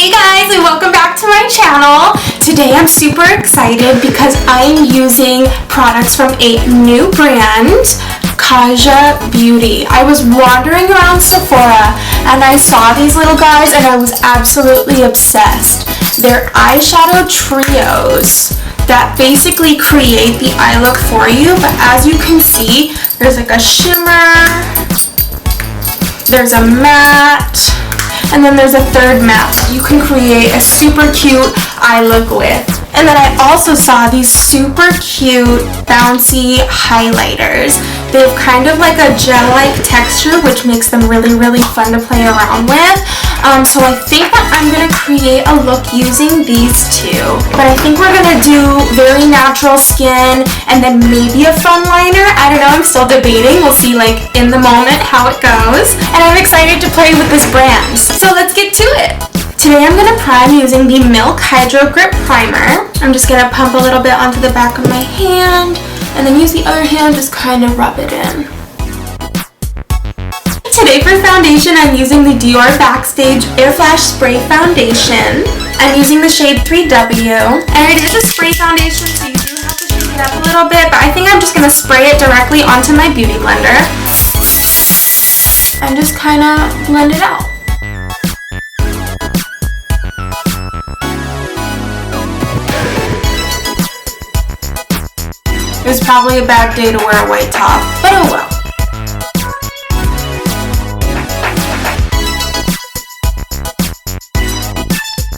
Hey guys, and welcome back to my channel. Today I'm super excited because I'm using products from a new brand, Kaja Beauty. I was wandering around Sephora and I saw these little guys and I was absolutely obsessed. They're eyeshadow trios that basically create the eye look for you, but as you can see, there's like a shimmer, there's a matte, and then there's a third matte you can create a super cute eye look with. And then I also saw these super cute bouncy highlighters. They have kind of like a gel-like texture, which makes them really fun to play around with. So I think that I'm going to create a look using these two. But I think we're going to do very natural skin and then maybe a fun liner. I don't know, I'm still debating. We'll see like in the moment how it goes. And I'm excited to play with this brand. So let's get to it. Today I'm going to prime using the Milk Hydro Grip Primer. I'm just going to pump a little bit onto the back of my hand and then use the other hand, just kind of rub it in. Today for foundation, I'm using the Dior Backstage Airflash Spray Foundation. I'm using the shade 3W. And it is a spray foundation, so you do have to shake it up a little bit, but I think I'm just going to spray it directly onto my beauty blender. And just kind of blend it out. It was probably a bad day to wear a white top, but oh well.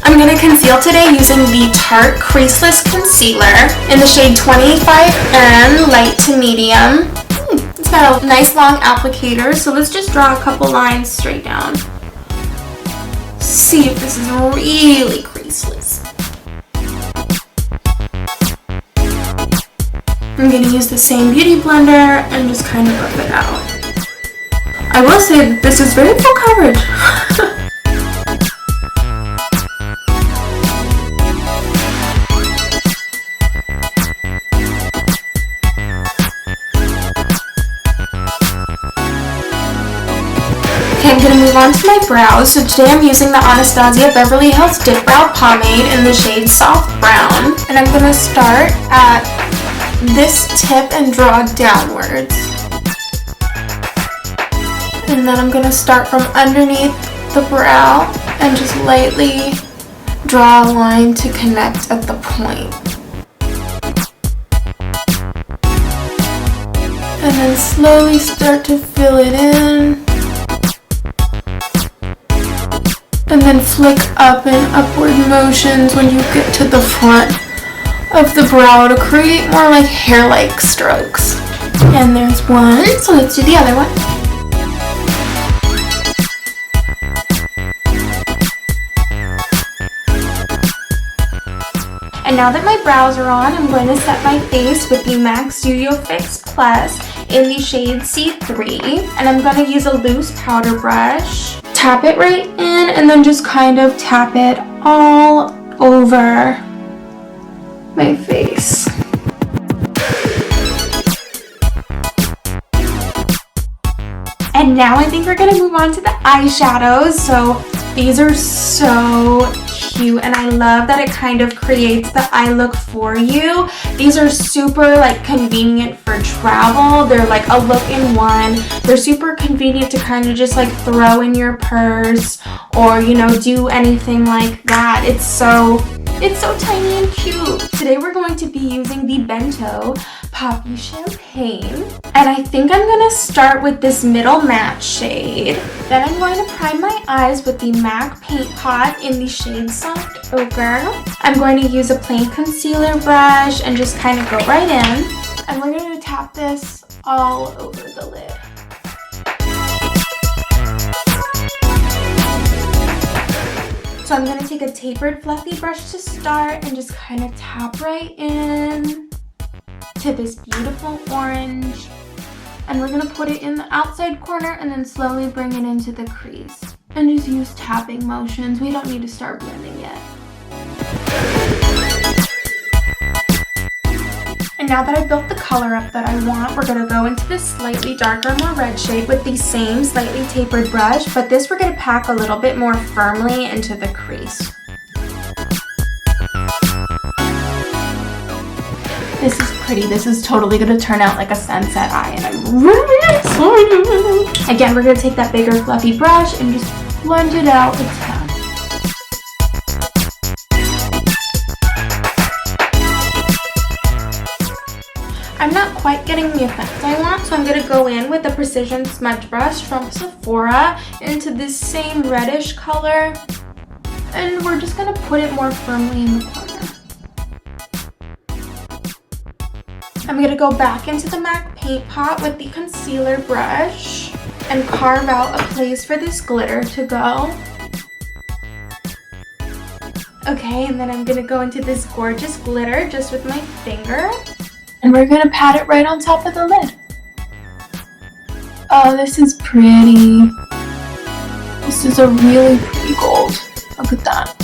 I'm going to conceal today using the Tarte Creaseless Concealer in the shade 25N Light to Medium. It's got a nice long applicator, so let's just draw a couple lines straight down. See if this is really creaseless. I'm going to use the same beauty blender and just kind of buff it out. I will say that this is very full coverage. Okay, I'm going to move on to my brows. So today I'm using the Anastasia Beverly Hills Dip Brow Pomade in the shade Soft Brown. And I'm going to start at this tip and draw downwards. And then I'm going to start from underneath the brow and just lightly draw a line to connect at the point. And then slowly start to fill it in. And then flick up in upward motions when you get to the front of the brow to create more like hair-like strokes. And there's one, so let's do the other one. And now that my brows are on, I'm going to set my face with the MAC Studio Fix Plus in the shade C3. And I'm going to use a loose powder brush, tap it right in, and then just kind of tap it all over my face. And now I think we're gonna move on to the eyeshadows. So these are so cute and I love that it kind of creates the eye look for you. These are super like convenient for travel. They're like a look in one. They're super convenient to kind of just like throw in your purse or, you know, do anything like that. It's so tiny and cute. Today we're going to be using the Bento Poppy Champagne. And I think I'm going to start with this middle matte shade. Then I'm going to prime my eyes with the MAC Paint Pot in the shade Soft Ochre. I'm going to use a plain concealer brush and just kind of go right in. And we're going to tap this all over the lid. So I'm going to take a tapered fluffy brush to start and just kind of tap right in to this beautiful orange. And we're going to put it in the outside corner and then slowly bring it into the crease. And just use tapping motions. We don't need to start blending yet. And now that I've built the color up that I want, we're gonna go into this slightly darker, more red shade with the same slightly tapered brush, but this we're gonna pack a little bit more firmly into the crease. This is pretty. This is totally gonna turn out like a sunset eye, and I'm really excited. Again, we're gonna take that bigger fluffy brush and just blend it out a tad. I'm not quite getting the effect I want, so I'm going to go in with a precision smudge brush from Sephora into this same reddish color, and we're just going to put it more firmly in the corner. I'm going to go back into the MAC paint pot with the concealer brush and carve out a place for this glitter to go. Okay, and then I'm going to go into this gorgeous glitter just with my finger. And we're gonna pat it right on top of the lid. Oh, this is pretty. This is a really pretty gold. Look at that.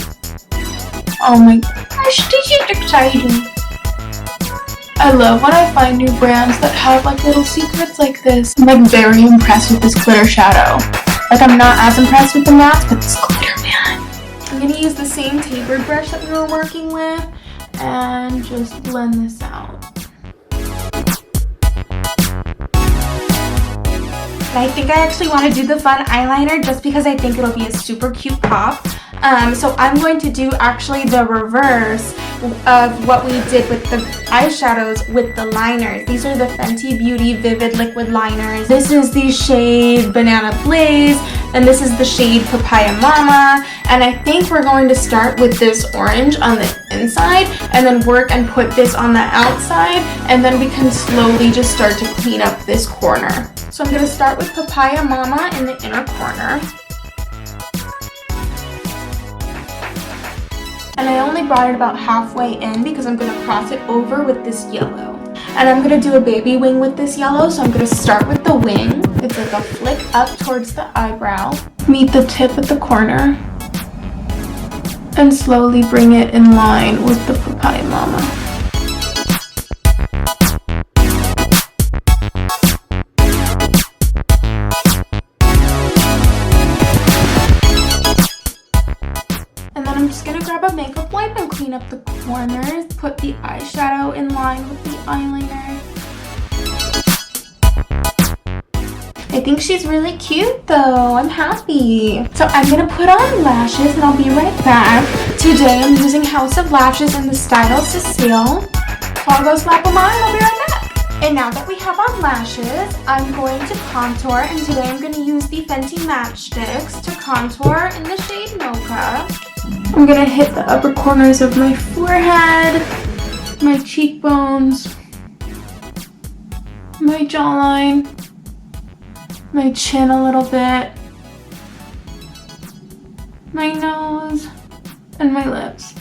Oh my gosh, this is exciting. I love when I find new brands that have like little secrets like this. I'm like very impressed with this glitter shadow. Like I'm not as impressed with the mattes, but this glitter, man. I'm gonna use the same tapered brush that we were working with and just blend this out. I think I actually want to do the fun eyeliner just because I think it'll be a super cute pop. So I'm going to do actually the reverse of what we did with the eyeshadows with the liners. These are the Fenty Beauty Vivid Liquid Liners. This is the shade Banana Blaze, and this is the shade Papaya Mama. And I think we're going to start with this orange on the inside and then work and put this on the outside, and then we can slowly just start to clean up this corner. So I'm going to start with Papaya Mama in the inner corner. And I only brought it about halfway in because I'm going to cross it over with this yellow. And I'm going to do a baby wing with this yellow, so I'm going to start with the wing. It's like a flick up towards the eyebrow. Meet the tip at the corner. And slowly bring it in line with the Papaya Mama. I'm just going to grab a makeup wipe and clean up the corners, put the eyeshadow in line with the eyeliner. I think she's really cute though, I'm happy. So I'm going to put on lashes and I'll be right back. Today I'm using House of Lashes in the style Cecile. So I'll go slap them on and I'll be right back. And now that we have on lashes, I'm going to contour, and today I'm going to use the Fenty Matte Stix to contour in the shade Mocha. I'm going to hit the upper corners of my forehead, my cheekbones, my jawline, my chin a little bit, my nose, and my lips.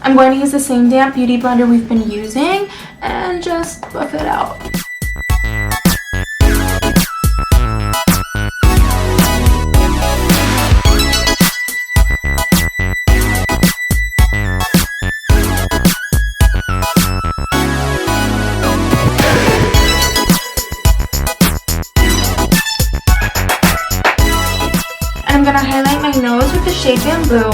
I'm going to use the same damp beauty blender we've been using and just buff it out. I'm going to highlight my nose with the shade Bamboo.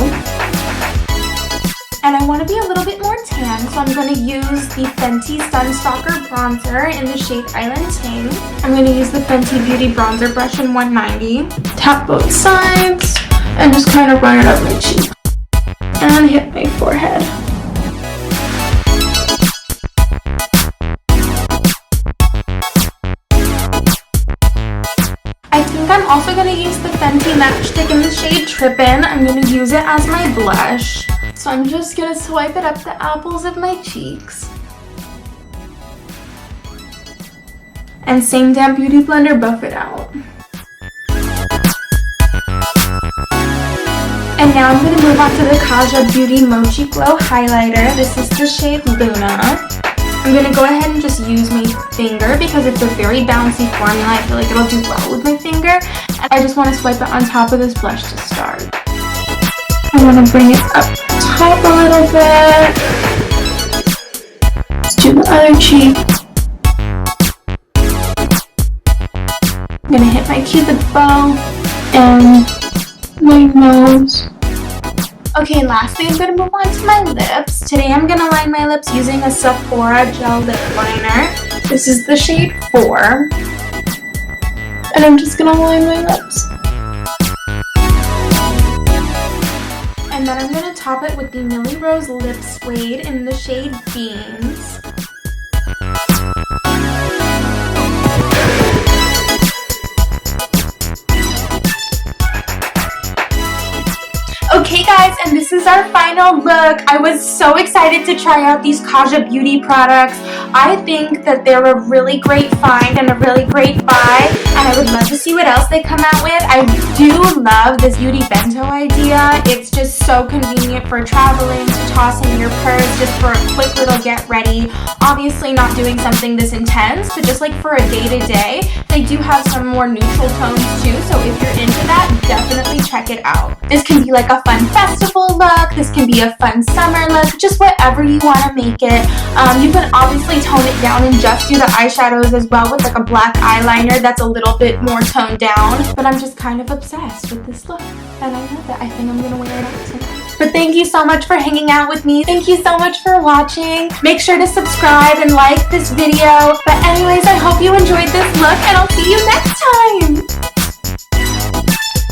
And I want to be a little bit more tan, so I'm going to use the Fenty Stalk'r bronzer in the shade Island Ting. I'm going to use the Fenty Beauty bronzer brush in 190. Tap both sides and just kind of run it up my cheek. And hit my forehead. I think I'm also going to use the Fenty Matchstick in the shade Trippin. I'm going to use it as my blush. So I'm just going to swipe it up the apples of my cheeks. And same damp beauty blender, buff it out. And now I'm going to move on to the Kaja Beauty Mochi Glow Highlighter. This is the shade Luna. I'm going to go ahead and just use my finger because it's a very bouncy formula. I feel like it'll do well with my finger. I just want to swipe it on top of this blush to start. I want to bring it up top a little bit. do the other cheek. I'm gonna hit my cupid bow and my nose. Okay, lastly, I'm gonna move on to my lips. Today I'm gonna line my lips using a Sephora gel lip liner. This is the shade 4. And I'm just gonna line my lips. And then I'm gonna top it with the Millie Rose Lip Suede in the shade Beans. Okay guys, and this is our final look. I was so excited to try out these Kaja beauty products. I think that they're a really great find and a really great buy, and I would love to see what else they come out with. I do love this beauty bento idea. It's just so convenient for traveling, to toss in your purse, just for a quick little get ready. Obviously not doing something this intense, but just like for a day-to-day. They do have some more neutral tones too, so if you're into that, definitely check it out. This can be like a fun festival look, this can be a fun summer look, just whatever you want to make it. You can obviously tone it down and just do the eyeshadows as well with like a black eyeliner that's a little bit more toned down. But I'm just kind of obsessed with this look, and I love it. I think I'm gonna wear it out tonight. But thank you so much for hanging out with me. Thank you so much for watching. Make sure to subscribe and like this video. But anyways, I hope you enjoyed this look, and I'll see you next time.